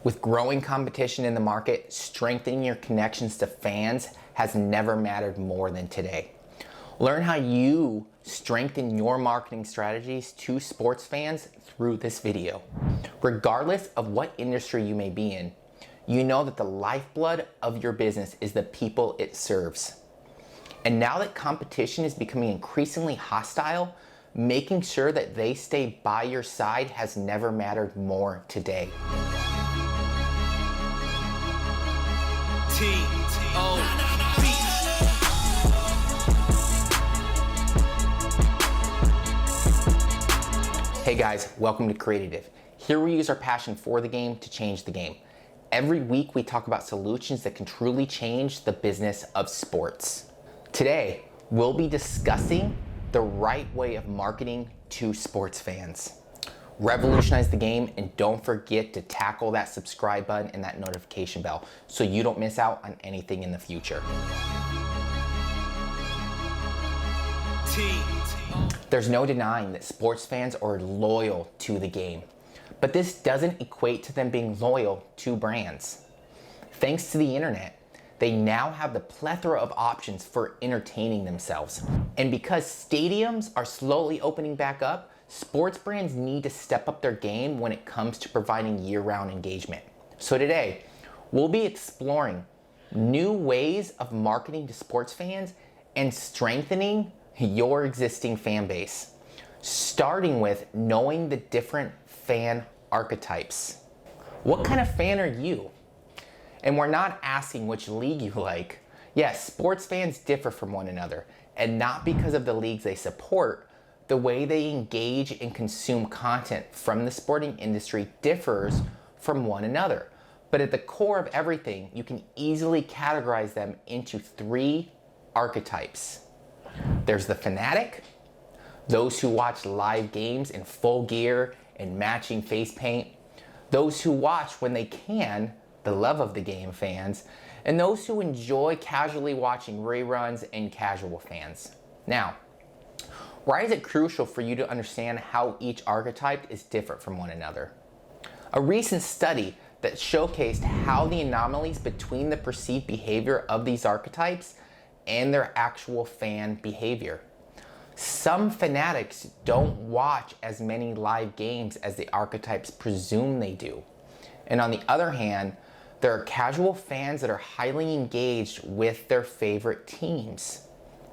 With growing competition in the market, strengthening your connections to fans has never mattered more than today. Learn how you strengthen your marketing strategies to sports fans through this video. Regardless of what industry you may be in, you know that the lifeblood of your business is the people it serves. And now that competition is becoming increasingly hostile, making sure that they stay by your side has never mattered more today. Hey guys, welcome to Creative. Here we use our passion for the game to change the game. Every week we talk about solutions that can truly change the business of sports. Today, we'll be discussing the right way of marketing to sports fans. Revolutionize the game, and don't forget to tackle that subscribe button and that notification bell so you don't miss out on anything in the future. There's no denying that sports fans are loyal to the game, but this doesn't equate to them being loyal to brands. Thanks to the internet, they now have the plethora of options for entertaining themselves. And because stadiums are slowly opening back up, sports brands need to step up their game when it comes to providing year-round engagement. So today, we'll be exploring new ways of marketing to sports fans and strengthening your existing fan base, starting with knowing the different fan archetypes. What kind of fan are you? And we're not asking which league you like. Yes, sports fans differ from one another, and not because of the leagues they support. The way they engage and consume content from the sporting industry differs from one another. But at the core of everything, you can easily categorize them into three archetypes. There's the fanatic, those who watch live games in full gear and matching face paint, those who watch when they can, the love of the game fans, and those who enjoy casually watching reruns and casual fans. Now, why is it crucial for you to understand how each archetype is different from one another? A recent study that showcased how the anomalies between the perceived behavior of these archetypes and their actual fan behavior. Some fanatics don't watch as many live games as the archetypes presume they do. And on the other hand, there are casual fans that are highly engaged with their favorite teams.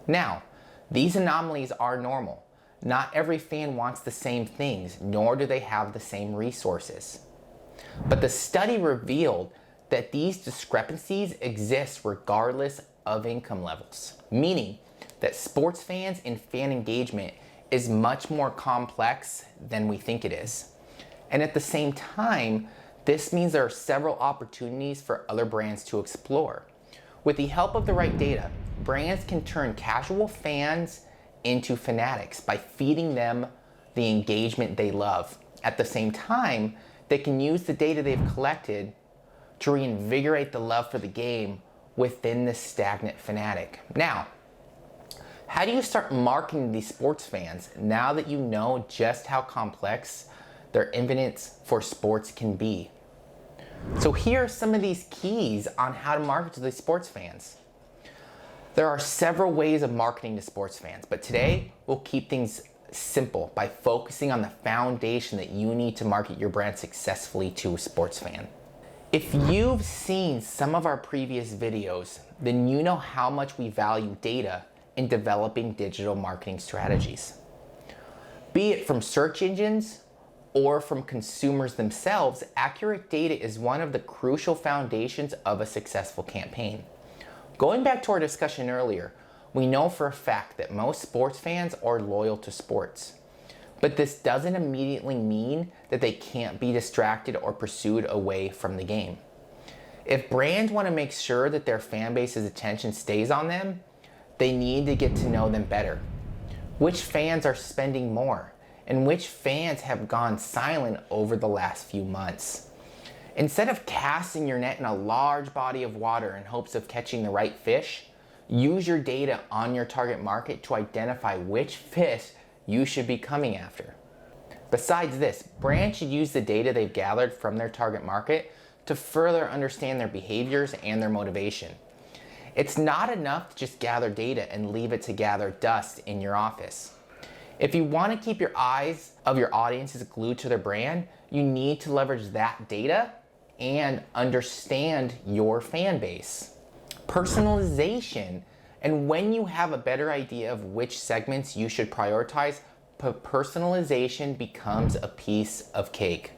Now, these anomalies are normal. Not every fan wants the same things, nor do they have the same resources. But the study revealed that these discrepancies exist regardless of income levels, meaning that sports fans and fan engagement is much more complex than we think it is. And at the same time, this means there are several opportunities for other brands to explore. With the help of the right data, brands can turn casual fans into fanatics by feeding them the engagement they love. At the same time, they can use the data they've collected to reinvigorate the love for the game within the stagnant fanatic. Now, how do you start marketing these sports fans now that you know just how complex their infinite for sports can be? So here are some of these keys on how to market to these sports fans. There are several ways of marketing to sports fans, but today we'll keep things simple by focusing on the foundation that you need to market your brand successfully to a sports fan. If you've seen some of our previous videos, then you know how much we value data in developing digital marketing strategies. Be it from search engines or from consumers themselves, accurate data is one of the crucial foundations of a successful campaign. Going back to our discussion earlier, we know for a fact that most sports fans are loyal to sports. But this doesn't immediately mean that they can't be distracted or pursued away from the game. If brands want to make sure that their fan base's attention stays on them, they need to get to know them better. Which fans are spending more, and which fans have gone silent over the last few months? Instead of casting your net in a large body of water in hopes of catching the right fish, use your data on your target market to identify which fish you should be coming after. Besides this, brands should use the data they've gathered from their target market to further understand their behaviors and their motivation. It's not enough to just gather data and leave it to gather dust in your office. If you want to keep your eyes of your audiences glued to their brand, you need to leverage that data and understand your fan base. Personalization, and when you have a better idea of which segments you should prioritize, personalization becomes a piece of cake.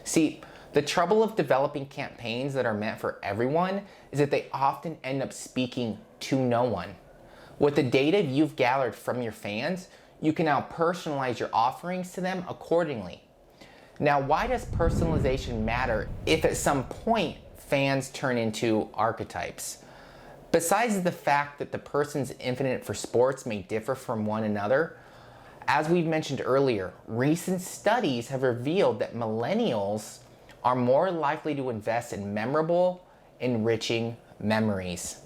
See, the trouble of developing campaigns that are meant for everyone is that they often end up speaking to no one. With the data you've gathered from your fans, you can now personalize your offerings to them accordingly. Now, why does personalization matter if at some point fans turn into archetypes? Besides the fact that the person's infinite for sports may differ from one another, as we've mentioned earlier, recent studies have revealed that millennials are more likely to invest in memorable, enriching memories.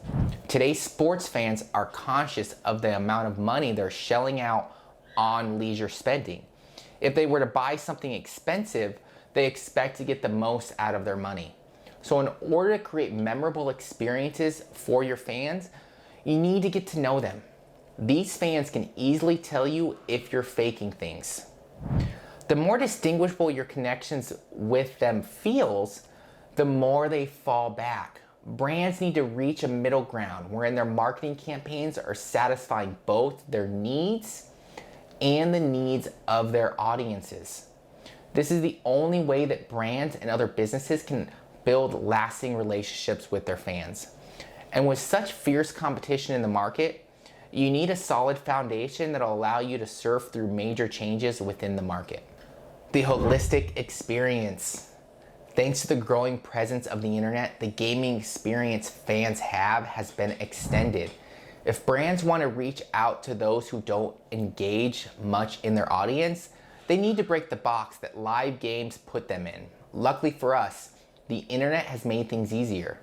Today's sports fans are conscious of the amount of money they're shelling out on leisure spending. If they were to buy something expensive, they expect to get the most out of their money. So in order to create memorable experiences for your fans, you need to get to know them. These fans can easily tell you if you're faking things. The more distinguishable your connections with them feels, the more they fall back. Brands need to reach a middle ground wherein their marketing campaigns are satisfying both their needs and the needs of their audiences. This is the only way that brands and other businesses can build lasting relationships with their fans. And with such fierce competition in the market, you need a solid foundation that'll allow you to surf through major changes within the market. The holistic experience. Thanks to the growing presence of the internet, the gaming experience fans have has been extended. If brands want to reach out to those who don't engage much in their audience, they need to break the box that live games put them in. Luckily for us, the internet has made things easier.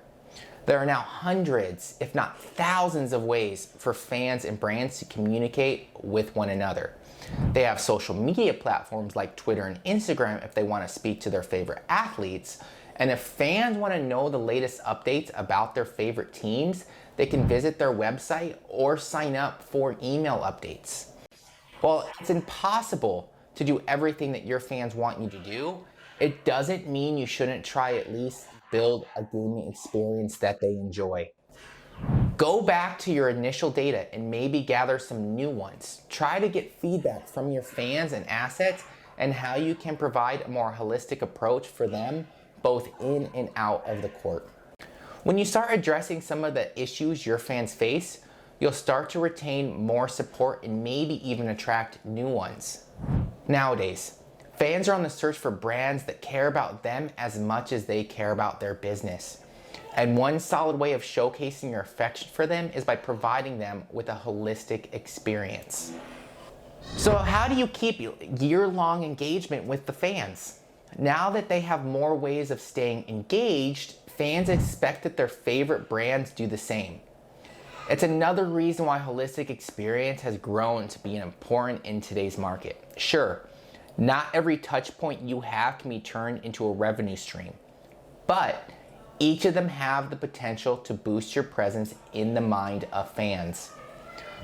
There are now hundreds, if not thousands of ways for fans and brands to communicate with one another. They have social media platforms like Twitter and Instagram if they want to speak to their favorite athletes. And if fans want to know the latest updates about their favorite teams, they can visit their website or sign up for email updates. While it's impossible to do everything that your fans want you to do, it doesn't mean you shouldn't try at least build a gaming experience that they enjoy. Go back to your initial data and maybe gather some new ones. Try to get feedback from your fans and assets and how you can provide a more holistic approach for them, both in and out of the court. When you start addressing some of the issues your fans face, you'll start to retain more support and maybe even attract new ones. Nowadays, fans are on the search for brands that care about them as much as they care about their business. And one solid way of showcasing your affection for them is by providing them with a holistic experience. So how do you keep year-long engagement with the fans? Now that they have more ways of staying engaged, fans expect that their favorite brands do the same. It's another reason why holistic experience has grown to be important in today's market. Sure, not every touch point you have can be turned into a revenue stream, but each of them have the potential to boost your presence in the mind of fans.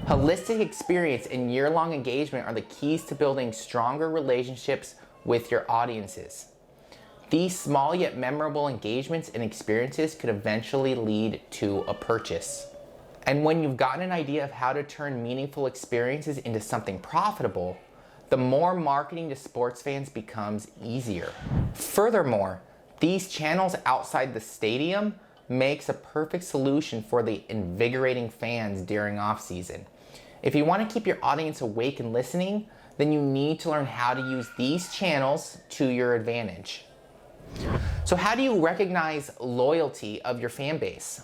Holistic experience and year-long engagement are the keys to building stronger relationships with your audiences. These small yet memorable engagements and experiences could eventually lead to a purchase. And when you've gotten an idea of how to turn meaningful experiences into something profitable, the more marketing to sports fans becomes easier. Furthermore, these channels outside the stadium makes a perfect solution for the invigorating fans during off-season. If you want to keep your audience awake and listening, then you need to learn how to use these channels to your advantage. So how do you recognize loyalty of your fan base?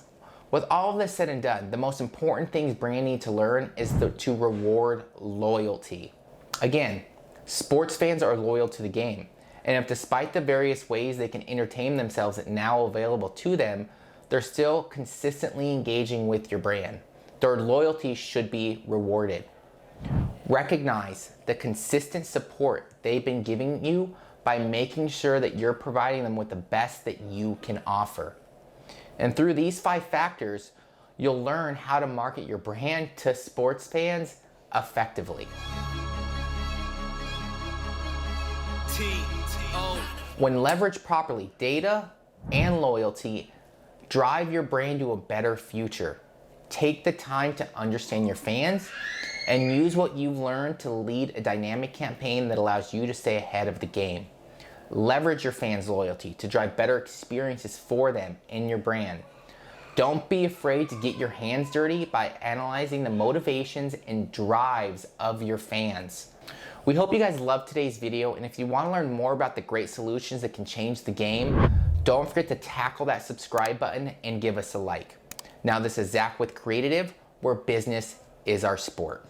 With all of this said and done, the most important things brands need to learn is to reward loyalty. Again, sports fans are loyal to the game. And if despite the various ways they can entertain themselves that now available to them, they're still consistently engaging with your brand, their loyalty should be rewarded. Recognize the consistent support they've been giving you by making sure that you're providing them with the best that you can offer. And through these 5 factors, you'll learn how to market your brand to sports fans effectively. When leveraged properly, data and loyalty drive your brand to a better future. Take the time to understand your fans and use what you've learned to lead a dynamic campaign that allows you to stay ahead of the game. Leverage your fans' loyalty to drive better experiences for them in your brand. Don't be afraid to get your hands dirty by analyzing the motivations and drives of your fans. We hope you guys loved today's video, and if you want to learn more about the great solutions that can change the game, don't forget to tackle that subscribe button and give us a like. Now, this is Zach with Creative, where business is our sport.